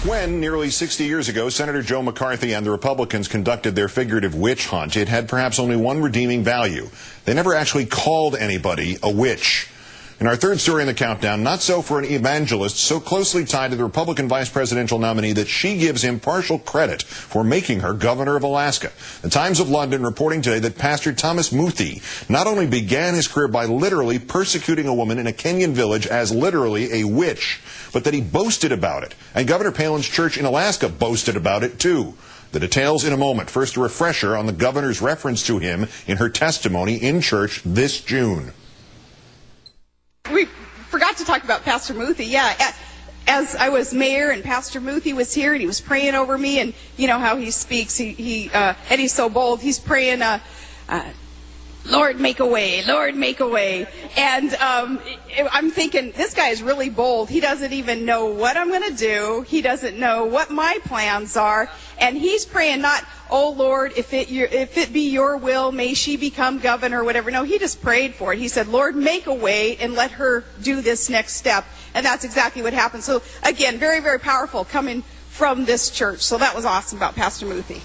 When, nearly 60 years ago, Senator Joe McCarthy and the Republicans conducted their figurative witch hunt, it had perhaps only one redeeming value. They never actually called anybody a witch. In our third story in the countdown, not so for an evangelist so closely tied to the Republican vice presidential nominee that she gives him partial credit for making her governor of Alaska. The Times of London reporting today that Pastor Thomas Muthi not only began his career by literally persecuting a woman in a Kenyan village as literally a witch, but that he boasted about it. And Governor Palin's church in Alaska boasted about it too. The details in a moment. First, a refresher on the governor's reference to him in her testimony in church this June. We forgot to talk about Pastor Muthi. Yeah, as I was mayor and Pastor Muthi was here and he was praying over me, and you know how he speaks. And he's so bold. He's praying, Lord, make a way, Lord, make a way. And I'm thinking, this guy is really bold. He doesn't even know what I'm going to do. He doesn't know what my plans are. And he's praying not, oh, Lord, if it be your will, may she become governor or whatever. No, he just prayed for it. He said, Lord, make a way and let her do this next step. And that's exactly what happened. So, again, very, very powerful coming from this church. So that was awesome about Pastor Muthi.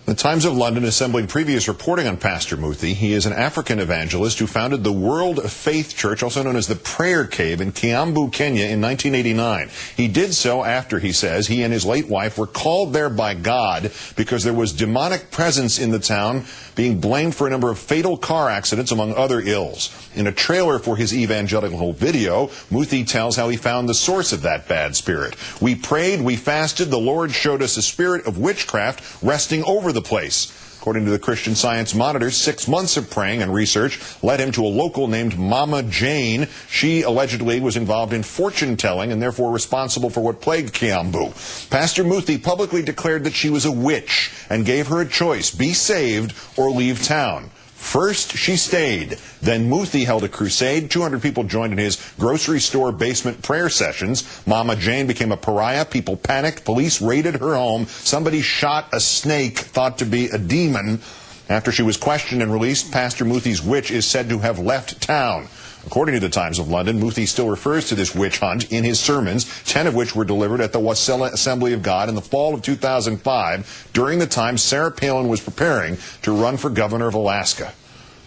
The Times of London assembling previous reporting on Pastor Muthi. He is an African evangelist who founded the World of Faith Church, also known as the Prayer Cave, in Kiambu, Kenya in 1989. He did so after, he says, he and his late wife were called there by God because there was demonic presence in the town, being blamed for a number of fatal car accidents, among other ills. In a trailer for his evangelical video, Muthi tells how he found the source of that bad spirit. We prayed, we fasted, the Lord showed us a spirit of witchcraft resting over the place. According to the Christian Science Monitor, 6 months of praying and research led him to a local named Mama Jane. She allegedly was involved in fortune-telling and therefore responsible for what plagued Kiambu. Pastor Muthi publicly declared that she was a witch and gave her a choice, be saved or leave town. First, she stayed. Then Muthi held a crusade. 200 people joined in his grocery store basement prayer sessions. Mama Jane became a pariah. People panicked. Police raided her home. Somebody shot a snake thought to be a demon. After she was questioned and released, Pastor Muthi's witch is said to have left town. According to the Times of London, Muthi still refers to this witch hunt in his sermons, 10 of which were delivered at the Wasilla Assembly of God in the fall of 2005, during the time Sarah Palin was preparing to run for governor of Alaska.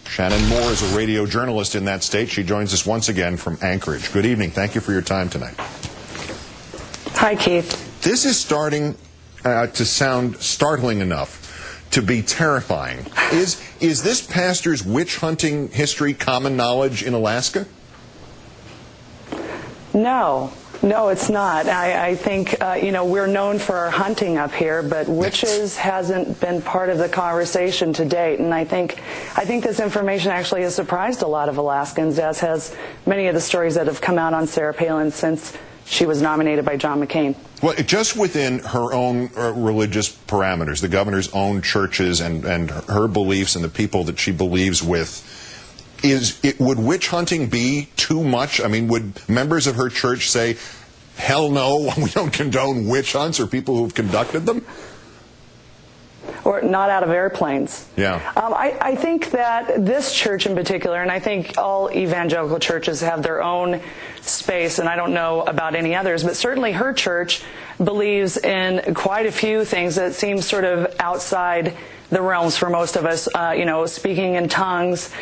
Shannyn Moore is a radio journalist in that state. She joins us once again from Anchorage. Good evening. Thank you for your time tonight. Hi, Keith. This is starting to sound startling enough to be terrifying. Is this pastor's witch hunting history common knowledge in Alaska? No, it's not. I think, we're known for our hunting up here, but witches hasn't been part of the conversation to date. And I think this information actually has surprised a lot of Alaskans, as has many of the stories that have come out on Sarah Palin since she was nominated by John McCain. Well, just within her own religious parameters, the governor's own churches and her beliefs and the people that she believes with, would witch hunting be too much? I mean, would members of her church say, hell no, we don't condone witch hunts, or people who've conducted them? Or not out of airplanes. Yeah. I think that this church in particular, and I think all evangelical churches have their own space, and I don't know about any others, but certainly her church believes in quite a few things that seem sort of outside the realms for most of us, speaking in tongues.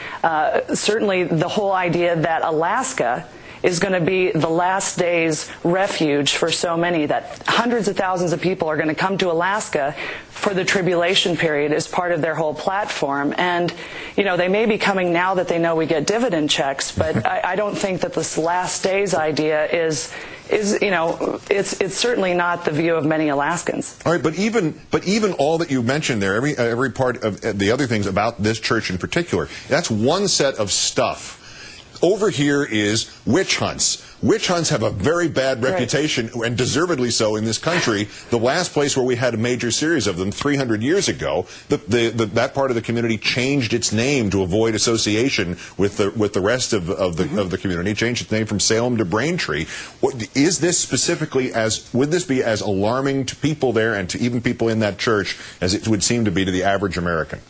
Certainly the whole idea that Alaska is going to be the last day's refuge for so many, that hundreds of thousands of people are going to come to Alaska for the tribulation period as part of their whole platform. And, they may be coming now that they know we get dividend checks, but I don't think that this last days idea is it's certainly not the view of many Alaskans. All right, but even all that you mentioned there, every part of the other things about this church in particular, that's one set of stuff. Over here is witch hunts. Witch hunts have a very bad reputation, and deservedly so, in this country. The last place where we had a major series of them, 300 years ago, that part of the community changed its name to avoid association with the rest of the community. Changed its name from Salem to Braintree. Is this specifically would this be as alarming to people there and to even people in that church as it would seem to be to the average American?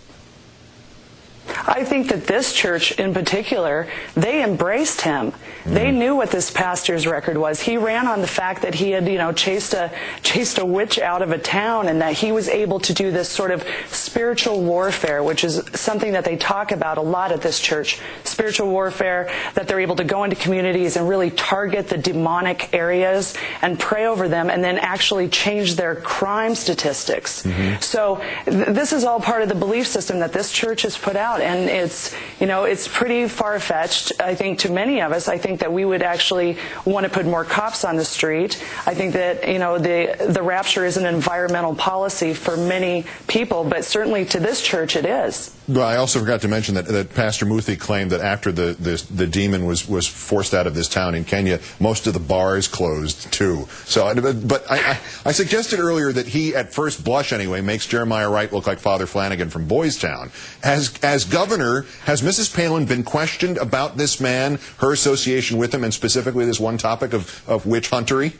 I think that this church in particular, they embraced him. They knew what this pastor's record was. He ran on the fact that he had, chased a witch out of a town, and that he was able to do this sort of spiritual warfare, which is something that they talk about a lot at this church. Spiritual warfare, that they're able to go into communities and really target the demonic areas and pray over them, and then actually change their crime statistics. So this is all part of the belief system that this church has put out, and it's pretty far-fetched, I think, to many of us. I think that we would actually want to put more cops on the street. I think that, the rapture is an environmental policy for many people, but certainly to this church it is. Well, I also forgot to mention that Pastor Muthi claimed that after the demon was forced out of this town in Kenya, most of the bars closed too. So, but I suggested earlier that he, at first blush anyway, makes Jeremiah Wright look like Father Flanagan from Boys Town. As governor, has Mrs. Palin been questioned about this man, her association with him, and specifically this one topic of witch huntery?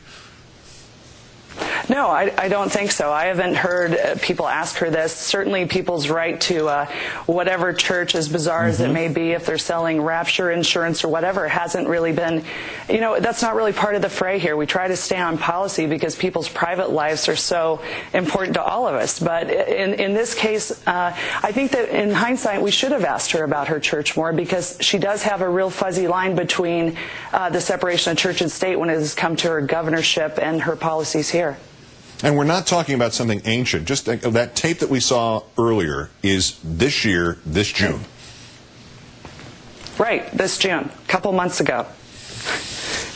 No, I don't think so. I haven't heard people ask her this. Certainly people's right to whatever church, as bizarre as it may be, if they're selling rapture insurance or whatever, hasn't really been, that's not really part of the fray here. We try to stay on policy because people's private lives are so important to all of us. But in this case, I think that in hindsight, we should have asked her about her church more, because she does have a real fuzzy line between the separation of church and state when it has come to her governorship and her policies here. And we're not talking about something ancient. Just that tape that we saw earlier is this year, this June. Right, this June, a couple months ago.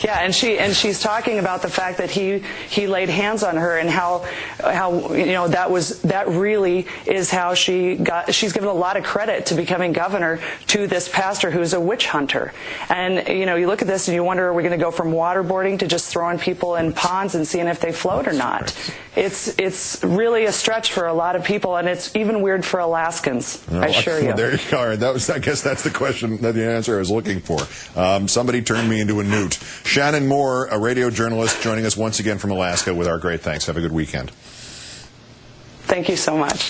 Yeah, and she's talking about the fact that he laid hands on her, and how that really is how she's given a lot of credit to becoming governor to this pastor who's a witch hunter. And you look at this and you wonder, are we going to go from waterboarding to just throwing people in ponds and seeing if they float or not? It's really a stretch for a lot of people, and it's even weird for Alaskans. I assure you. There you go. I guess that's the question, the answer I was looking for. Somebody turned me into a newt. Shannyn Moore, a radio journalist, joining us once again from Alaska with our great thanks. Have a good weekend. Thank you so much.